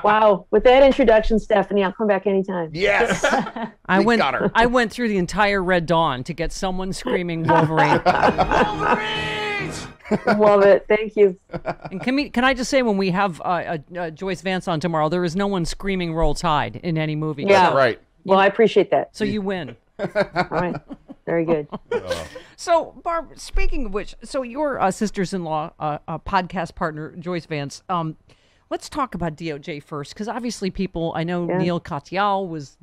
Wow. With that introduction, Stephanie, I'll come back anytime. Yes. I went through the entire Red Dawn to get someone screaming Wolverine. Wolverines! Love it. Thank you. And can I just say, when we have Joyce Vance on tomorrow, there is no one screaming Roll Tide in any movie. Yeah. So, right. Well, I appreciate that. So you win. All right. Very good. So, Barb, speaking of which, so your sisters-in-law, podcast partner, Joyce Vance, let's talk about DOJ first, because obviously people, I know Neil Katyal was,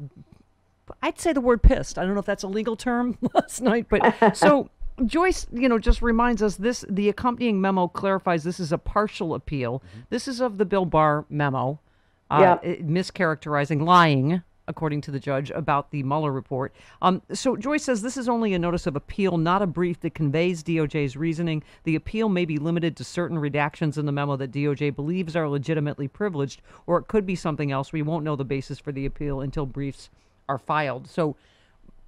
I'd say the word pissed. I don't know if that's a legal term last night, but so Joyce, just reminds us the accompanying memo clarifies this is a partial appeal. Mm-hmm. This is of the Bill Barr memo, mischaracterizing, lying, according to the judge, about the Mueller report. So Joyce says this is only a notice of appeal, not a brief that conveys DOJ's reasoning. The appeal may be limited to certain redactions in the memo that DOJ believes are legitimately privileged, or it could be something else. We won't know the basis for the appeal until briefs are filed. So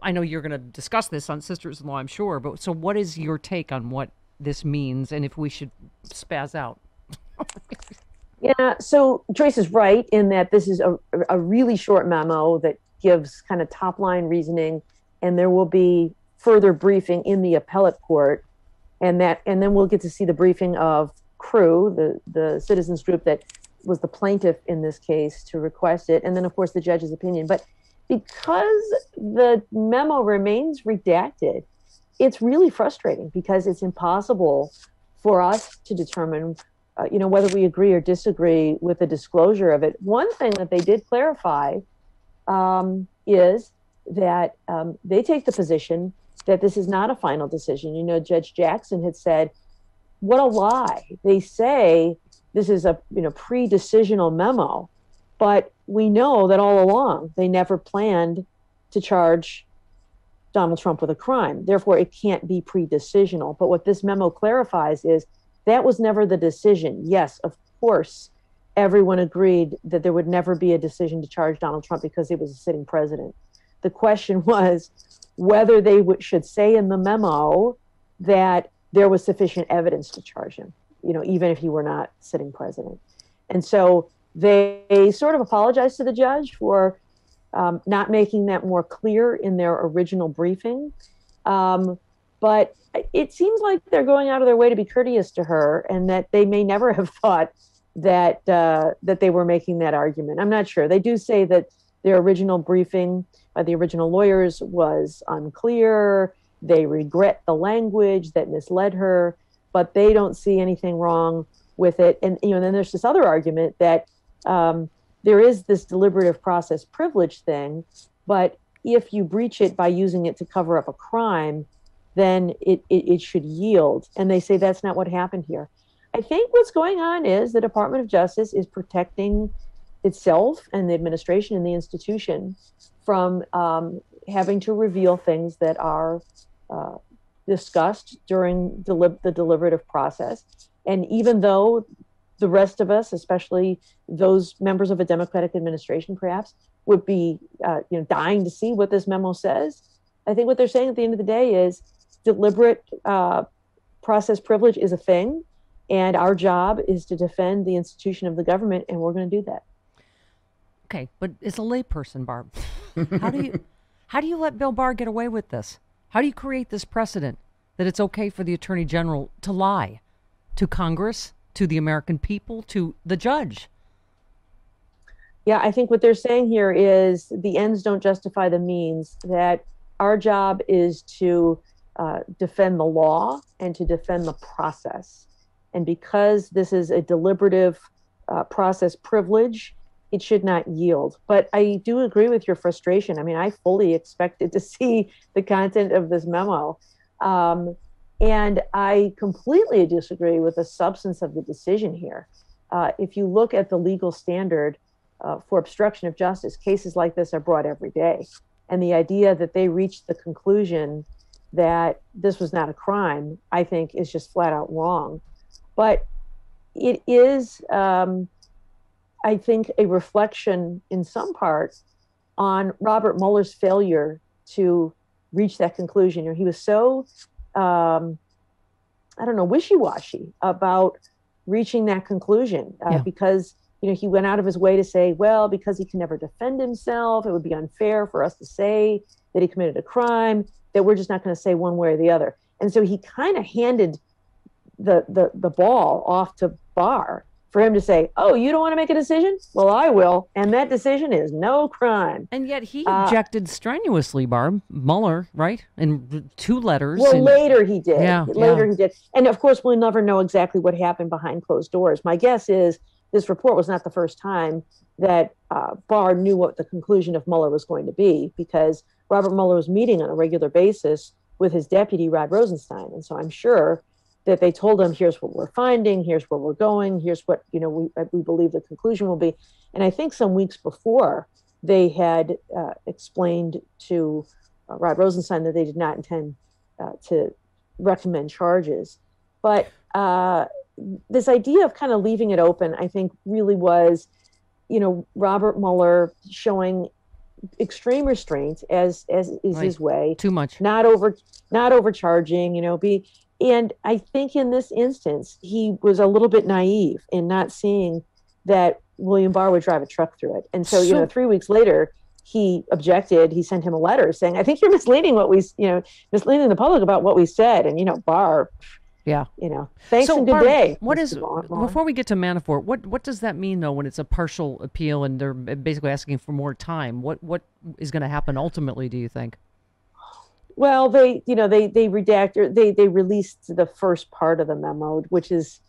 I know you're going to discuss this on Sisters-in-Law, I'm sure, but so what is your take on what this means and if we should spaz out? Yeah, so Joyce is right in that this is a really short memo that gives kind of top-line reasoning, and there will be further briefing in the appellate court, and then we'll get to see the briefing of CREW, the citizens group that was the plaintiff in this case, to request it, and then, of course, the judge's opinion. But because the memo remains redacted, it's really frustrating because it's impossible for us to determine whether we agree or disagree with the disclosure of it. One thing that they did clarify is that they take the position that this is not a final decision. Judge Jackson had said, what a lie. They say this is a pre-decisional memo, but we know that all along they never planned to charge Donald Trump with a crime. Therefore, it can't be pre-decisional. But what this memo clarifies is that was never the decision. Yes, of course, everyone agreed that there would never be a decision to charge Donald Trump because he was a sitting president. The question was whether they should say in the memo that there was sufficient evidence to charge him, even if he were not sitting president. And so they sort of apologized to the judge for not making that more clear in their original briefing. But it seems like they're going out of their way to be courteous to her, and that they may never have thought that that they were making that argument. I'm not sure. They do say that their original briefing by the original lawyers was unclear. They regret the language that misled her, but they don't see anything wrong with it. And then there's this other argument that there is this deliberative process privilege thing, but if you breach it by using it to cover up a crime, then it should yield. And they say that's not what happened here. I think what's going on is the Department of Justice is protecting itself and the administration and the institution from having to reveal things that are discussed during the deliberative process. And even though the rest of us, especially those members of a Democratic administration perhaps, would be dying to see what this memo says, I think what they're saying at the end of the day is deliberate process privilege is a thing, and our job is to defend the institution of the government, and we're going to do that. Okay, but as a layperson, Barb, how do you let Bill Barr get away with this? How do you create this precedent that it's okay for the Attorney General to lie to Congress, to the American people, to the judge? Yeah, I think what they're saying here is the ends don't justify the means, that our job is to defend the law and to defend the process. And because this is a deliberative process privilege, it should not yield. But I do agree with your frustration. I mean, I fully expected to see the content of this memo. And I completely disagree with the substance of the decision here. If you look at the legal standard for obstruction of justice, cases like this are brought every day. And the idea that they reached the conclusion that this was not a crime, I think is just flat out wrong. But it is, I think, a reflection in some parts on Robert Mueller's failure to reach that conclusion. He was so, I don't know, wishy-washy about reaching that conclusion because, he went out of his way to say, well, because he can never defend himself, it would be unfair for us to say that he committed a crime, that we're just not going to say one way or the other. And so he kind of handed the ball off to Barr for him to say, oh, you don't want to make a decision? Well, I will. And that decision is no crime. And yet he objected strenuously, Barb. Mueller, right? In 2 letters. Well, later he did. He did. And of course, we'll never know exactly what happened behind closed doors. My guess is this report was not the first time that Barr knew what the conclusion of Mueller was going to be, because Robert Mueller was meeting on a regular basis with his deputy, Rod Rosenstein. And so I'm sure that they told him, here's what we're finding, here's where we're going, here's what we believe the conclusion will be. And I think some weeks before, they had explained to Rod Rosenstein that they did not intend to recommend charges. But this idea of kind of leaving it open, I think, really was, Robert Mueller showing extreme restraint, as is his way. Too much. Not overcharging, and I think in this instance, he was a little bit naive in not seeing that William Barr would drive a truck through it. And so, 3 weeks later, he objected. He sent him a letter saying, I think you're misleading misleading the public about what we said. And, Barr, thanks and good Barb, day. Before we get to Manafort, what does that mean, though, when it's a partial appeal and they're basically asking for more time? What is going to happen ultimately, do you think? Well, they released the first part of the memo, which is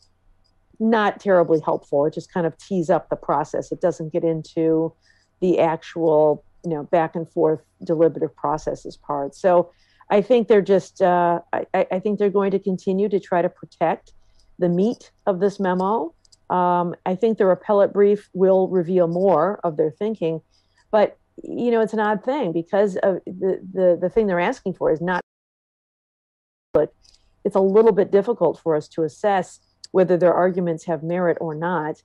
not terribly helpful. It just kind of tees up the process. It doesn't get into the actual, back and forth deliberative processes part. So I think they're just, I think they're going to continue to try to protect the meat of this memo. I think their appellate brief will reveal more of their thinking, but it's an odd thing because of the thing they're asking for is not, but it's a little bit difficult for us to assess whether their arguments have merit or not.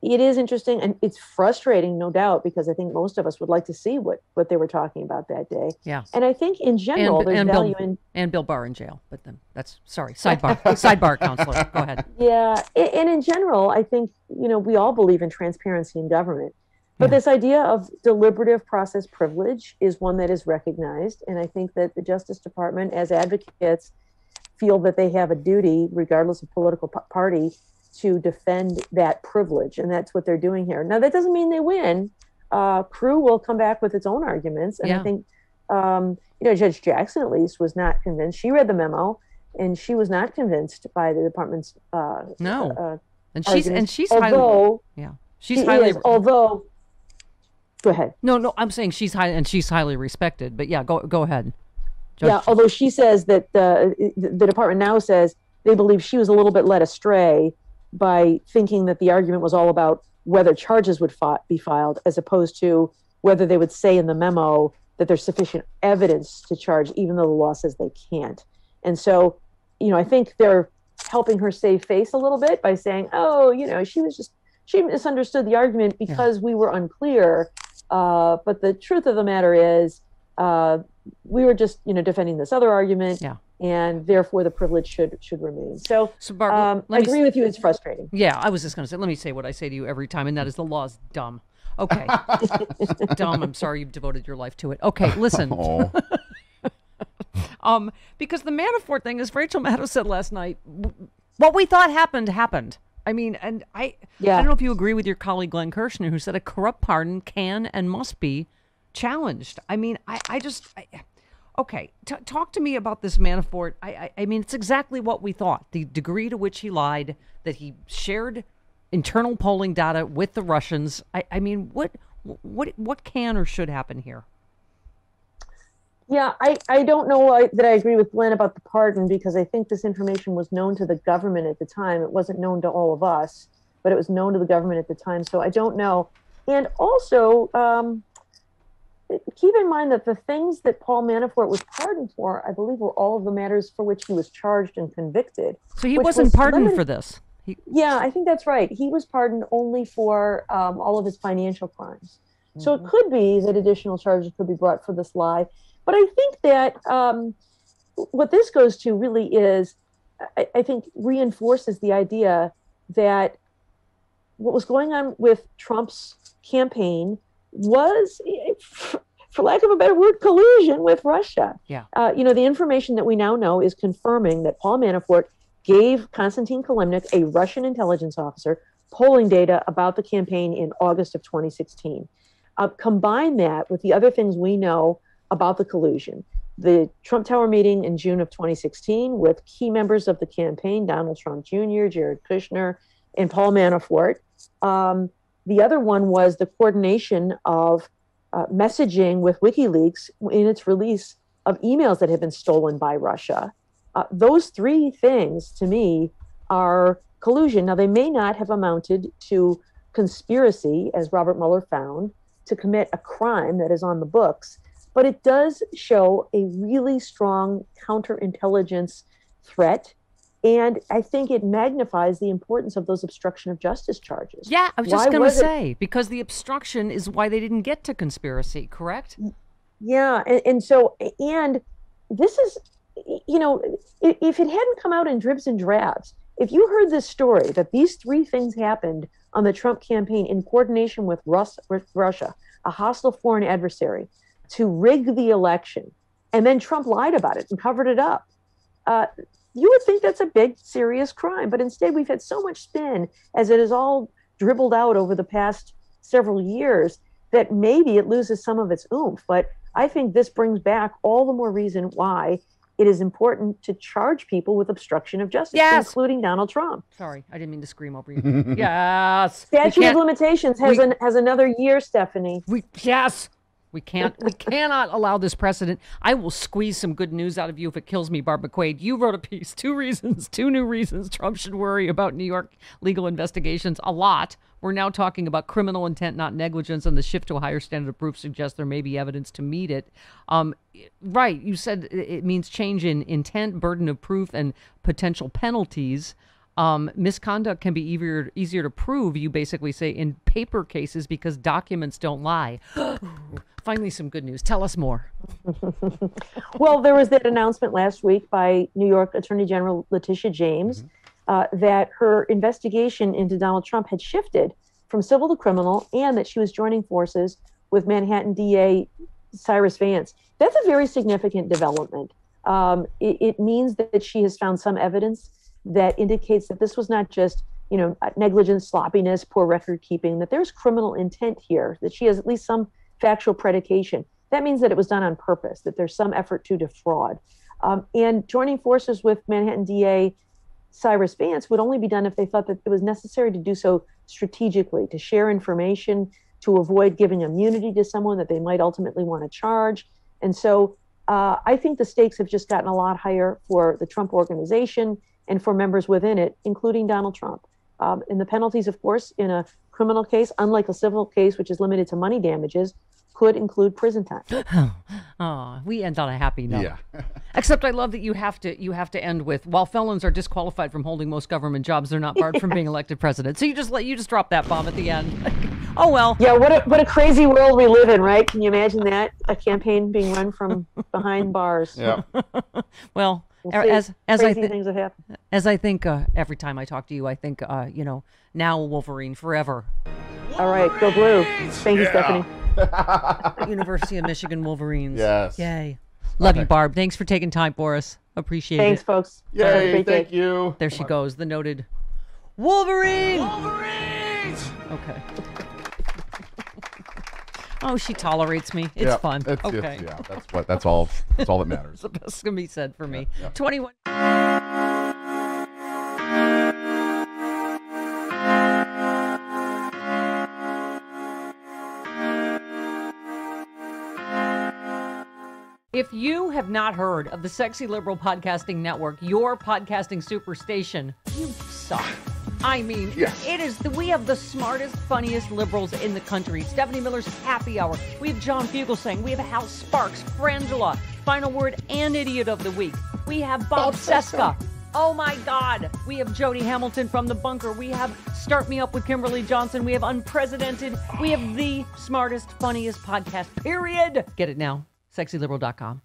It is interesting and it's frustrating, no doubt, because I think most of us would like to see what they were talking about that day. Yeah. And I think in general, there's value in Bill Barr in jail, but then sidebar, counselor. Go ahead. Yeah. And in general, I think, we all believe in transparency in government. But this idea of deliberative process privilege is one that is recognized. And I think that the Justice Department, as advocates, feel that they have a duty, regardless of political party, to defend that privilege. And that's what they're doing here. Now, that doesn't mean they win. Crew will come back with its own arguments. And I think, Judge Jackson, at least, was not convinced. She read the memo, and she was not convinced by the department's and she's although, highly, she's highly, although. Go ahead. No, I'm saying she's highly respected. But go ahead. Judge. Yeah, although she says that the department now says they believe she was a little bit led astray by thinking that the argument was all about whether charges would be filed, as opposed to whether they would say in the memo that there's sufficient evidence to charge, even though the law says they can't. And so, I think they're helping her save face a little bit by saying, oh, she misunderstood the argument because we were unclear. But the truth of the matter is, we were just, defending this other argument, and therefore the privilege should remain. So Barbara, I agree with you. It's frustrating. Yeah, I was just going to say, let me say what I say to you every time, and that is the law is dumb. Okay, dumb. I'm sorry you've devoted your life to it. Okay, listen. Because the Manafort thing, as Rachel Maddow said last night, what we thought happened. I mean, and I don't know if you agree with your colleague Glenn Kirshner, who said a corrupt pardon can and must be challenged. I mean, okay, talk to me about this Manafort. I mean, it's exactly what we thought. The degree to which he lied, that he shared internal polling data with the Russians. I mean, what can or should happen here? Yeah, I don't know that I agree with Glenn about the pardon, because I think this information was known to the government at the time. It wasn't known to all of us, but it was known to the government at the time. So I don't know. And also, keep in mind that the things that Paul Manafort was pardoned for, I believe, were all of the matters for which he was charged and convicted. So he wasn't pardoned for this. Yeah, I think that's right. He was pardoned only for all of his financial crimes. Mm-hmm. So it could be that additional charges could be brought for this lie. But I think that what this goes to really is, I think, reinforces the idea that what was going on with Trump's campaign was, for lack of a better word, collusion with Russia. Yeah. The information that we now know is confirming that Paul Manafort gave Konstantin Kilimnik, a Russian intelligence officer, polling data about the campaign in August of 2016. Combine that with the other things we know about the collusion. The Trump Tower meeting in June of 2016 with key members of the campaign, Donald Trump Jr., Jared Kushner, and Paul Manafort. The other one was the coordination of messaging with WikiLeaks in its release of emails that had been stolen by Russia. Those three things, to me, are collusion. Now, they may not have amounted to conspiracy, as Robert Mueller found, to commit a crime that is on the books, but it does show a really strong counterintelligence threat. And I think it magnifies the importance of those obstruction of justice charges. Yeah, I was just going to say, because the obstruction is why they didn't get to conspiracy, correct? Yeah, and this is, if it hadn't come out in dribs and drabs, if you heard this story, that these three things happened on the Trump campaign in coordination with Russia, a hostile foreign adversary, to rig the election, and then Trump lied about it and covered it up, you would think that's a big, serious crime. But instead, we've had so much spin as it has all dribbled out over the past several years that maybe it loses some of its oomph. But I think this brings back all the more reason why it is important to charge people with obstruction of justice, including Donald Trump. Sorry, I didn't mean to scream over you. Yes. Statute of limitations has another year, Stephanie. We cannot allow this precedent. I will squeeze some good news out of you if it kills me, Barb McQuade. You wrote a piece, two new reasons Trump should worry about New York legal investigations a lot. We're now talking about criminal intent, not negligence, and the shift to a higher standard of proof suggests there may be evidence to meet it. Right, you said it means change in intent, burden of proof, and potential penalties. Misconduct can be easier to prove, you basically say, in paper cases because documents don't lie. Finally, some good news. Tell us more. Well, there was that announcement last week by New York Attorney General Letitia James that her investigation into Donald Trump had shifted from civil to criminal, and that she was joining forces with Manhattan DA Cyrus Vance. That's a very significant development. It means that she has found some evidence that indicates that this was not just, negligence, sloppiness, poor record keeping, that there's criminal intent here, that she has at least some factual predication. That means that it was done on purpose, that there's some effort to defraud. And joining forces with Manhattan DA Cyrus Vance would only be done if they thought that it was necessary to do so strategically, to share information, to avoid giving immunity to someone that they might ultimately want to charge. And so I think the stakes have just gotten a lot higher for the Trump organization and for members within it, including Donald Trump. And the penalties, of course, in a criminal case, unlike a civil case, which is limited to money damages, could include prison time. Oh, we end on a happy note. Yeah. Except I love that you have to end with, while felons are disqualified from holding most government jobs, they're not barred from being elected president. So you just drop that bomb at the end. Oh well. Yeah, what a crazy world we live in, right? Can you imagine that? A campaign being run from behind bars. Yeah. Well, as I think every time I talk to you, I think now Wolverine forever. All right, go blue. Thank you, Stephanie. University of Michigan Wolverines. Yes. Yay. Love you, Barb. Thanks for taking time for us. Appreciate it. Thanks, folks. Yay, thank you. There she goes, the noted Wolverine. Wolverines! Okay. Oh, she tolerates me. It's fun. Okay. That's all that matters. That's the best can be said for me. Yeah. 21. If you have not heard of the Sexy Liberal Podcasting Network, your podcasting superstation, you suck. I mean, Yes. it is. We have the smartest, funniest liberals in the country. Stephanie Miller's Happy Hour. We have John Fugelsang. We have Hal Sparks, Frangela, Final Word, and Idiot of the Week. We have Bob Seska. Oh my God. We have Jody Hamilton from The Bunker. We have Start Me Up with Kimberly Johnson. We have Unprecedented. We have the smartest, funniest podcast, period. Get it now. SexyLiberal.com.